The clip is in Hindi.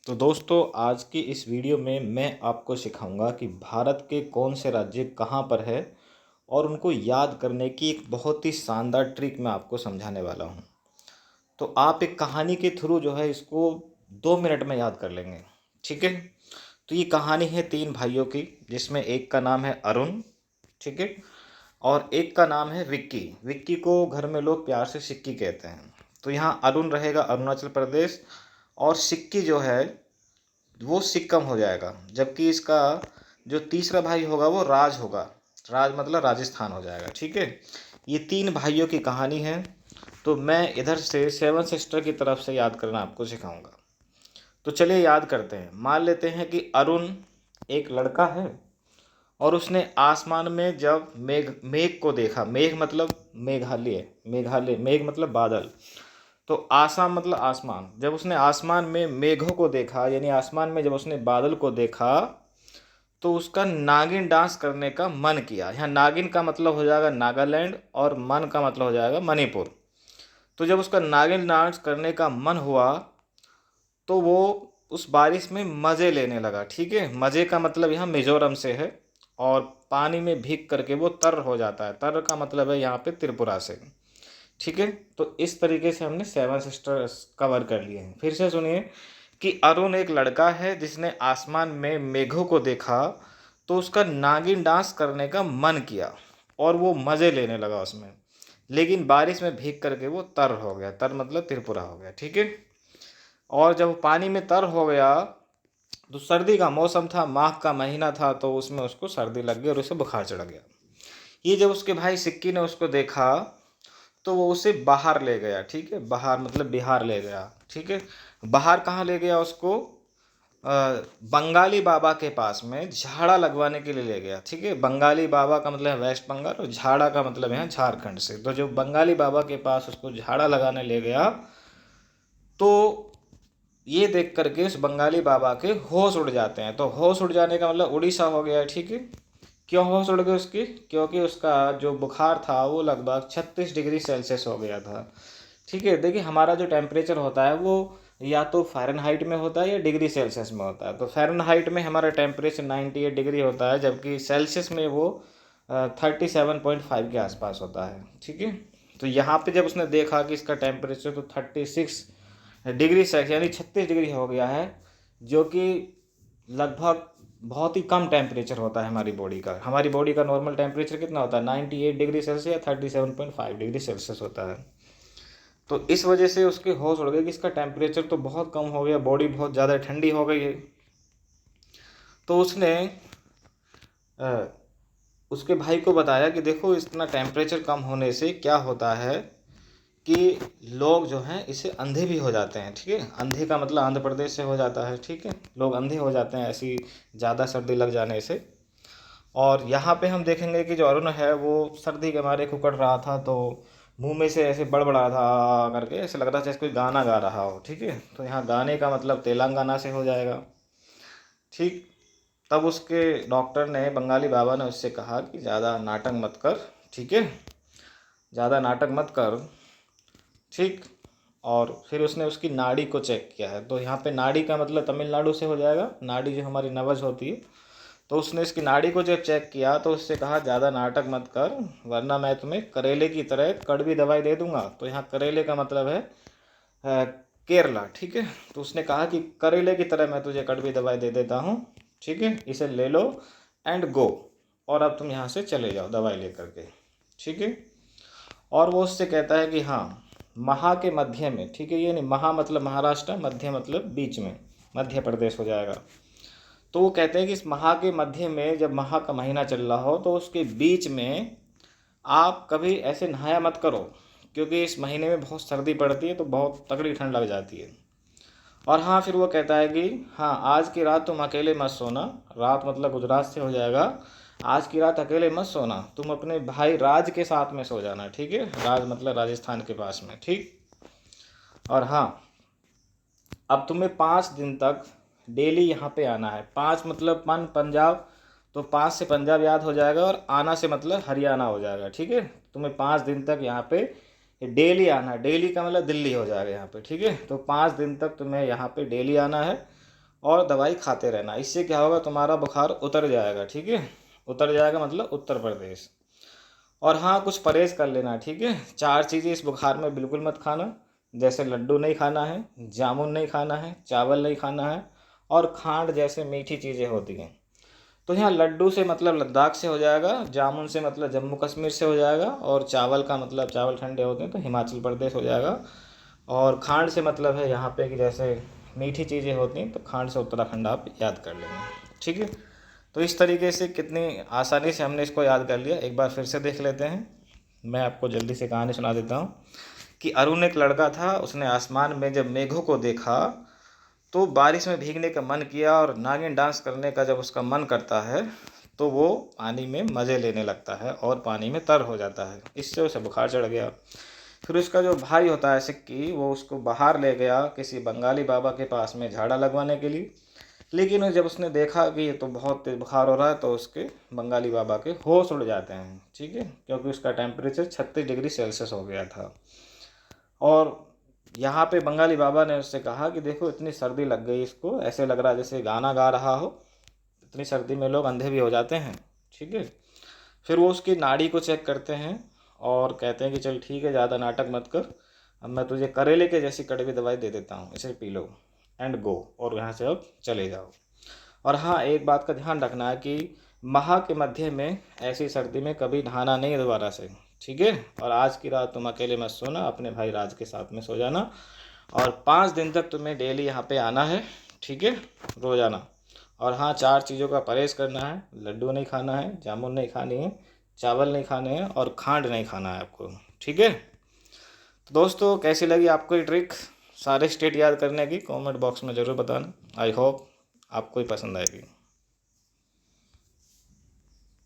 तो दोस्तों आज की इस वीडियो में मैं आपको सिखाऊंगा कि भारत के कौन से राज्य कहाँ पर है और उनको याद करने की एक बहुत ही शानदार ट्रिक मैं आपको समझाने वाला हूँ। तो आप एक कहानी के थ्रू जो है इसको 2 मिनट में याद कर लेंगे। ठीक है। तो ये कहानी है तीन भाइयों की, जिसमें एक का नाम है अरुण। ठीक है। और एक का नाम है विक्की। विक्की को घर में लोग प्यार से सिक्की कहते हैं। तो यहाँ अरुण रहेगा अरुणाचल प्रदेश और सिक्की जो है वो सिक्किम हो जाएगा। जबकि इसका जो तीसरा भाई होगा वो राज होगा। राज मतलब राजस्थान हो जाएगा। ठीक है। ये तीन भाइयों की कहानी है। तो मैं इधर से सेवन सिस्टर की तरफ से याद करना आपको सिखाऊंगा। तो चलिए याद करते हैं। मान लेते हैं कि अरुण एक लड़का है और उसने आसमान में जब मेघ मेघ को देखा। मेघ मतलब मेघालय, मेघालय मेघ मतलब बादल। तो आसाम मतलब आसमान। जब उसने आसमान में मेघों को देखा, यानी आसमान में जब उसने बादल को देखा, तो उसका नागिन डांस करने का मन किया। यहाँ नागिन का मतलब हो जाएगा नागालैंड और मन का मतलब हो जाएगा मणिपुर। तो जब उसका नागिन डांस करने का मन हुआ तो वो उस बारिश में मज़े लेने लगा। ठीक है। मज़े का मतलब यहाँ मिजोरम से है। और पानी में भीग करके वो तर हो जाता है। तर का मतलब है यहाँ पे त्रिपुरा से। ठीक है। तो इस तरीके से हमने सेवन सिस्टर्स कवर कर लिए हैं। फिर से सुनिए कि अरुण एक लड़का है जिसने आसमान में मेघों को देखा, तो उसका नागिन डांस करने का मन किया और वो मज़े लेने लगा उसमें। लेकिन बारिश में भीग करके वो तर हो गया। तर मतलब त्रिपुरा हो गया। ठीक है। और जब वो पानी में तर हो गया तो सर्दी का मौसम था, माघ का महीना था, तो उसमें उसको सर्दी लग गई और उसे बुखार चढ़ गया। ये जब उसके भाई सिक्की ने उसको देखा तो वो उसे बाहर ले गया। ठीक है। बाहर मतलब बिहार ले गया। ठीक है। बाहर कहाँ ले गया उसको? बंगाली बाबा के पास में झाड़ा लगवाने के लिए ले गया। ठीक है। बंगाली बाबा का मतलब है वेस्ट बंगाल और झाड़ा का मतलब है झारखंड से। तो जो बंगाली बाबा के पास उसको झाड़ा लगाने ले गया, तो ये देख करके उस बंगाली बाबा के होश उड़ जाते हैं। तो होश उड़ जाने का मतलब उड़ीसा हो गया। ठीक है। क्यों होश उड़ गए उसकी? क्योंकि उसका जो बुखार था वो लगभग 36 डिग्री सेल्सियस हो गया था। ठीक है। देखिए हमारा जो टेम्परेचर होता है वो या तो फ़ारेनहाइट में होता है या डिग्री सेल्सियस में होता है। तो फ़ारेनहाइट में हमारा टेम्परेचर 98 डिग्री होता है, जबकि सेल्सियस में वो 37.5 के आसपास होता है। ठीक है। तो यहाँ पे जब उसने देखा कि इसका टेम्परेचर तो 36 डिग्री सेल्सियस यानी 36 डिग्री हो गया है, जो कि लगभग बहुत ही कम टेम्परेचर होता है हमारी बॉडी का। हमारी बॉडी का नॉर्मल टेम्परेचर कितना होता है? 98 डिग्री सेल्सियस या 37.5 डिग्री सेल्सियस होता है। तो इस वजह से उसके होश उड़ गए कि इसका टेम्परेचर तो बहुत कम हो गया, बॉडी बहुत ज़्यादा ठंडी हो गई है। तो उसने अ, उसके भाई को बताया कि देखो इतना टेम्परेचर कम होने से क्या होता है कि लोग जो हैं इससे अंधे भी हो जाते हैं। ठीक है। अंधे का मतलब आंध्र प्रदेश से हो जाता है। ठीक है। लोग अंधे हो जाते हैं ऐसी ज़्यादा सर्दी लग जाने से। और यहाँ पे हम देखेंगे कि जो अरुण है वो सर्दी के मारे कुकड़ रहा था, तो मुंह में से ऐसे बड़बड़ा था करके, ऐसे लग रहा था जैसे कोई गाना गा रहा हो। ठीक है। तो यहाँ गाने का मतलब तेलंगाना से हो जाएगा। ठीक। तब उसके डॉक्टर ने, बंगाली बाबा ने उससे कहा कि ज़्यादा नाटक मत कर। ठीक है। ज़्यादा नाटक मत कर। ठीक। और फिर उसने उसकी नाड़ी को चेक किया है। तो यहाँ पे नाड़ी का मतलब तमिलनाडु से हो जाएगा। नाड़ी जो हमारी नब्ज होती है। तो उसने इसकी नाड़ी को जब चेक किया तो उससे कहा ज़्यादा नाटक मत कर, वरना मैं तुम्हें करेले की तरह कड़वी दवाई दे दूंगा। तो यहाँ करेले का मतलब है केरला। ठीक है। तो उसने कहा कि करेले की तरह मैं तुझे कड़वी दवाई दे देता हूँ। ठीक है। इसे ले लो एंड गो। और अब तुम यहाँ से चले जाओ दवाई लेकर के। ठीक है। और वो उससे कहता है कि हाँ, महा के मध्य में। ठीक है। ये नहीं, महा मतलब महाराष्ट्र, मध्य मतलब बीच में, मध्य प्रदेश हो जाएगा। तो वो कहते हैं कि इस महा के मध्य में जब महा का महीना चल रहा हो तो उसके बीच में आप कभी ऐसे नहाया मत करो, क्योंकि इस महीने में बहुत सर्दी पड़ती है, तो बहुत तगड़ी ठंड लग जाती है। और हाँ, फिर वो कहता है कि हाँ, आज की रात तुम अकेले मत सोना। रात मतलब गुजरात से हो जाएगा। आज की रात अकेले मत सोना, तुम अपने भाई राज के साथ में सो जाना। ठीक है। राज मतलब राजस्थान के पास में। ठीक। और हाँ, अब तुम्हें 5 दिन तक डेली यहाँ पे आना है। 5 मतलब पंजाब, तो 5 से पंजाब याद हो जाएगा और आना से मतलब हरियाणा हो जाएगा। ठीक है। तुम्हें 5 दिन तक यहाँ पे डेली आना है। डेली का मतलब दिल्ली हो जाएगा यहाँ पे। ठीक है। तो 5 दिन तक तुम्हें यहाँ पे डेली आना है और दवाई खाते रहना। इससे क्या होगा, तुम्हारा बुखार उतर जाएगा। ठीक है, उतर जाएगा मतलब उत्तर प्रदेश। और हाँ, कुछ परहेज कर लेना। ठीक है, 4 चीज़ें इस बुखार में बिल्कुल मत खाना। जैसे लड्डू नहीं खाना है, जामुन नहीं खाना है, चावल नहीं खाना है, और खांड जैसे मीठी चीज़ें होती हैं। तो यहाँ लड्डू से मतलब लद्दाख से हो जाएगा, जामुन से मतलब जम्मू कश्मीर से हो जाएगा, और चावल का मतलब चावल ठंडे होते हैं तो हिमाचल प्रदेश हो जाएगा। और खांड से मतलब है यहाँ पे कि जैसे मीठी चीज़ें होती हैं तो खांड से उत्तराखंड आप याद कर लेंगे। ठीक है, तो इस तरीके से कितनी आसानी से हमने इसको याद कर लिया। एक बार फिर से देख लेते हैं। मैं आपको जल्दी से कहानी सुना देता हूँ कि अरुण एक लड़का था, उसने आसमान में जब मेघों को देखा तो बारिश में भीगने का मन किया, और नागिन डांस करने का जब उसका मन करता है तो वो पानी में मज़े लेने लगता है और पानी में तर हो जाता है। इससे उसे बुखार चढ़ गया। फिर उसका जो भाई होता है सिक्की, वो उसको बाहर ले गया किसी बंगाली बाबा के पास में झाड़ा लगवाने के लिए। लेकिन जब उसने देखा कि ये तो बहुत तेज बुखार हो रहा है तो उसके बंगाली बाबा के होश उड़ जाते हैं। ठीक है, क्योंकि उसका टेम्परेचर 36 डिग्री सेल्सियस हो गया था। और यहाँ पे बंगाली बाबा ने उससे कहा कि देखो इतनी सर्दी लग गई इसको, ऐसे लग रहा है जैसे गाना गा रहा हो। इतनी सर्दी में लोग अंधे भी हो जाते हैं। ठीक है, फिर वो उसकी नाड़ी को चेक करते हैं और कहते हैं कि चल ठीक है, ज़्यादा नाटक मत कर, अब मैं तुझे करेले के जैसी कड़वी दवाई दे देता हूँ, इसे पी लो एंड गो, और यहाँ से अब चले जाओ। और हाँ, एक बात का ध्यान रखना है कि माह के मध्य में ऐसी सर्दी में कभी नहाना नहीं दोबारा से। ठीक है, और आज की रात तुम अकेले मत सोना, अपने भाई राज के साथ में सो जाना। और 5 दिन तक तुम्हें डेली यहाँ पे आना है। ठीक है, रोज़ाना। और हाँ, 4 चीज़ों का परहेज करना है। लड्डू नहीं खाना है, जामुन नहीं खानी है, चावल नहीं खाने हैं, और खांड नहीं खाना है आपको। ठीक है, तो दोस्तों कैसी लगी आपको ये ट्रिक सारे स्टेट याद करने की, कमेंट बॉक्स में ज़रूर बताना। आई होप आपको ही पसंद आएगी।